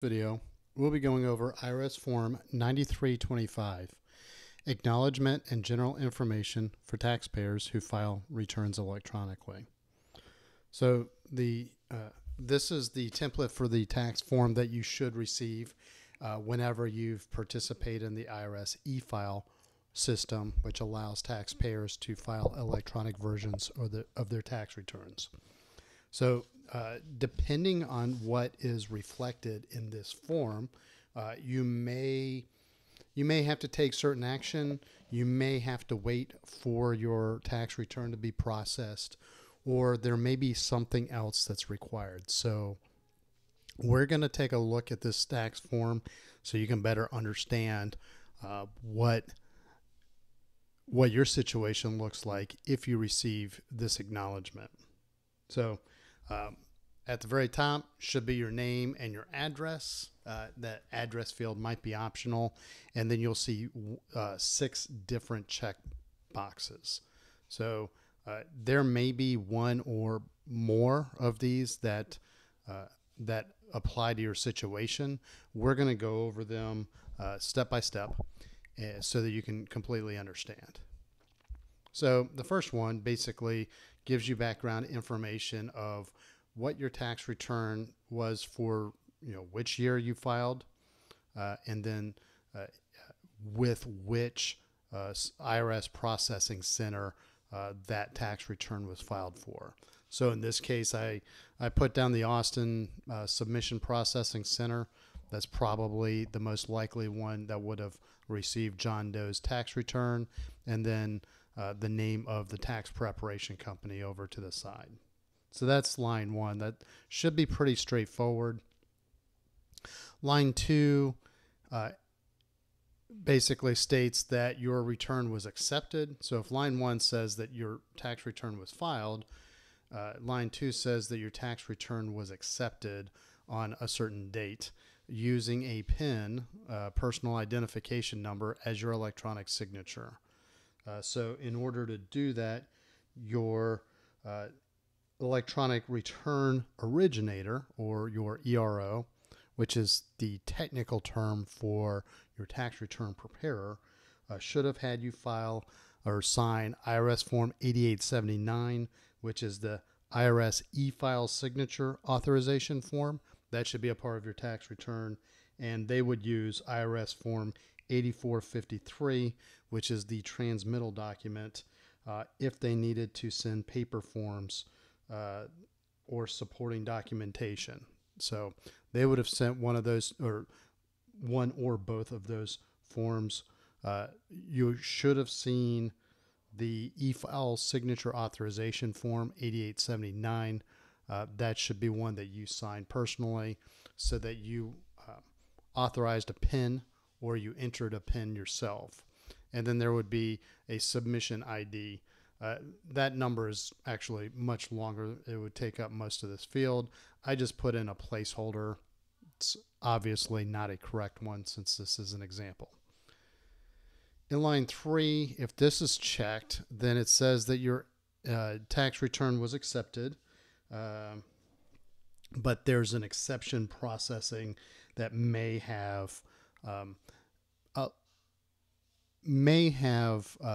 Video, we'll be going over IRS Form 9325, Acknowledgement and General Information for Taxpayers who file returns electronically. So this is the template for the tax form that you should receive whenever you've participated in the IRS eFile system, which allows taxpayers to file electronic versions of their tax returns. So depending on what is reflected in this form, you may have to take certain action. You may have to wait for your tax return to be processed, or there may be something else that's required. So we're going to take a look at this tax form so you can better understand what your situation looks like if you receive this acknowledgement. So at the very top should be your name and your address. That address field might be optional. And then you'll see 6 different check boxes. So there may be one or more of these that apply to your situation. We're going to go over them step by step so that you can completely understand. So the first one basically gives you background information of what your tax return was for, which year you filed, and then with which IRS processing center that tax return was filed for. So in this case, I put down the Austin Submission Processing Center. That's probably the most likely one that would have received John Doe's tax return, and then the name of the tax preparation company over to the side. So that's line 1. That should be pretty straightforward. Line 2 basically states that your return was accepted. So if line 1 says that your tax return was filed, line 2 says that your tax return was accepted on a certain date using a PIN, personal identification number, as your electronic signature. So in order to do that, your electronic return originator, or your ERO, which is the technical term for your tax return preparer, should have had you file or sign IRS Form 8879, which is the IRS eFile Signature Authorization form. That should be a part of your tax return. And they would use IRS Form 8453, which is the transmittal document, if they needed to send paper forms or supporting documentation. So they would have sent one of those, or one or both of those forms. You should have seen the eFile Signature Authorization Form 8879. That should be one that you signed personally, so that you authorized a PIN or you entered a PIN yourself. And then there would be a submission ID. That number is actually much longer. It would take up most of this field. I just put in a placeholder. It's obviously not a correct one since this is an example. In line 3, if this is checked, then it says that your tax return was accepted, but there's an exception processing that may have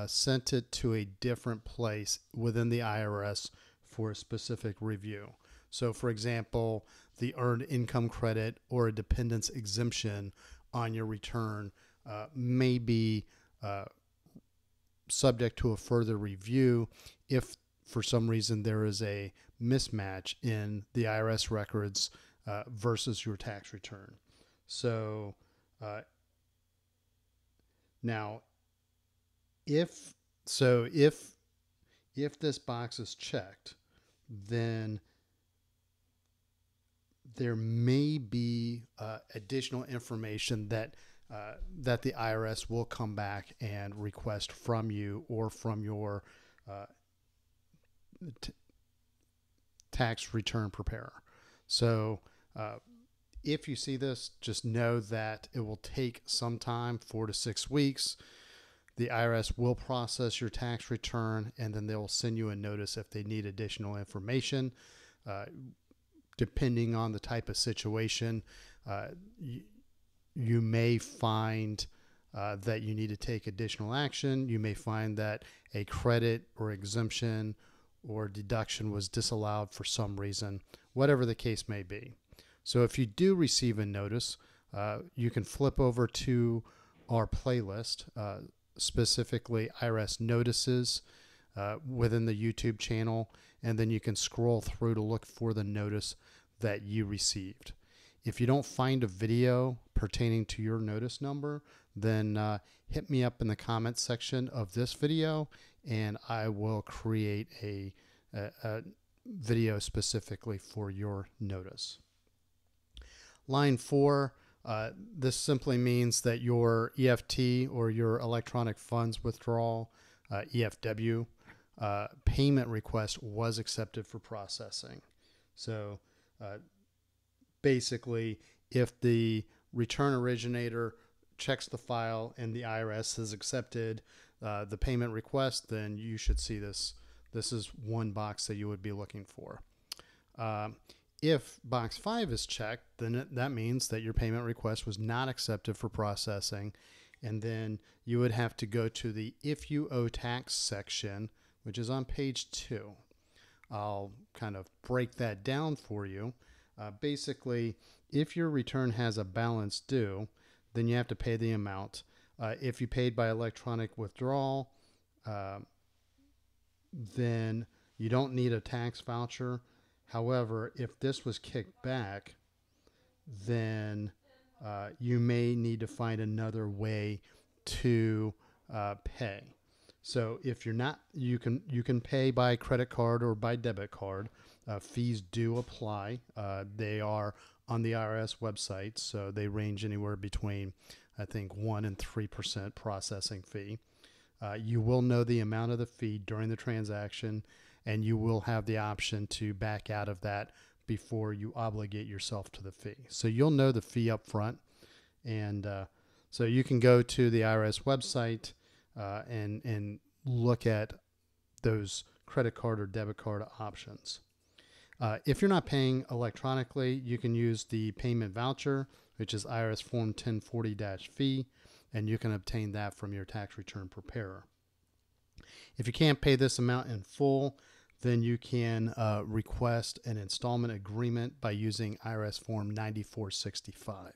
sent it to a different place within the IRS for a specific review. So, for example, the earned income credit or a dependence exemption on your return may be subject to a further review if for some reason there is a mismatch in the IRS records versus your tax return. So now, if this box is checked, then there may be additional information that the IRS will come back and request from you or from your tax return preparer. So if you see this, just know that it will take some time, 4 to 6 weeks. The IRS will process your tax return, and then they will send you a notice if they need additional information. Depending on the type of situation, uh, you, you may find that you need to take additional action. You may find that a credit or exemption or deduction was disallowed for some reason, whatever the case may be. So if you do receive a notice, you can flip over to our playlist, specifically IRS notices within the YouTube channel, and then you can scroll through to look for the notice that you received. If you don't find a video pertaining to your notice number, then hit me up in the comments section of this video, and I will create a video specifically for your notice. Line 4, this simply means that your EFT or your electronic funds withdrawal, EFW, payment request was accepted for processing. So basically, if the return originator checks the file and the IRS has accepted the payment request, then you should see this. This is one box that you would be looking for. If box 5 is checked, then that means that your payment request was not accepted for processing, and then you would have to go to the If You Owe Tax section, which is on page 2. I'll kind of break that down for you. Basically, if your return has a balance due, then you have to pay the amount. If you paid by electronic withdrawal, then you don't need a tax voucher. However, if this was kicked back, then you may need to find another way to pay. So if you're not, you can pay by credit card or by debit card. Fees do apply. They are on the IRS website, so they range anywhere between, I think, 1% and 3% processing fee. You will know the amount of the fee during the transaction, and you will have the option to back out of that before you obligate yourself to the fee. So you'll know the fee up front, and so you can go to the IRS website and look at those credit card or debit card options. If you're not paying electronically, you can use the payment voucher, which is IRS Form 1040-fee, and you can obtain that from your tax return preparer. If you can't pay this amount in full, then you can request an installment agreement by using IRS Form 9465.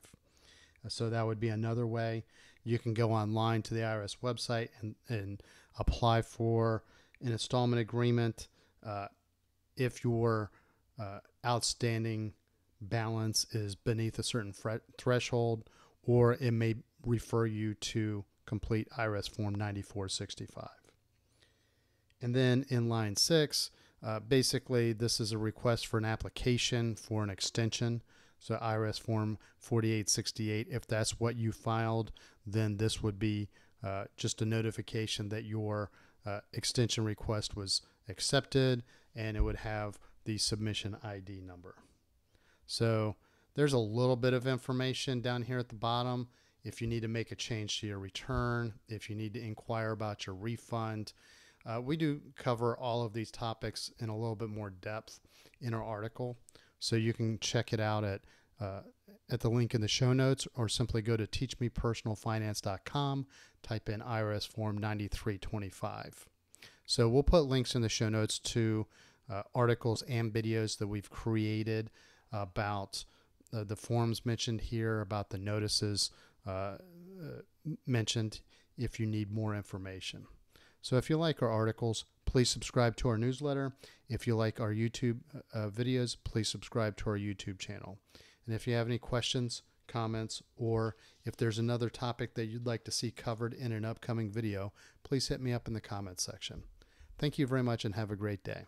So that would be another way. You can go online to the IRS website and apply for an installment agreement. If your outstanding balance is beneath a certain threshold, or it may refer you to complete IRS Form 9465. And then in line 6, basically this is a request for an application for an extension. So IRS Form 4868, if that's what you filed, then this would be just a notification that your extension request was accepted, and it would have the submission ID number. So there's a little bit of information down here at the bottom. If you need to make a change to your return, if you need to inquire about your refund, we do cover all of these topics in a little bit more depth in our article. So you can check it out at the link in the show notes, or simply go to teachmepersonalfinance.com, type in IRS Form 9325. So we'll put links in the show notes to articles and videos that we've created about the forms mentioned here, about the notices mentioned, if you need more information. So if you like our articles, please subscribe to our newsletter. If you like our YouTube videos, please subscribe to our YouTube channel. And if you have any questions, comments, or if there's another topic that you'd like to see covered in an upcoming video, please hit me up in the comments section. Thank you very much and have a great day.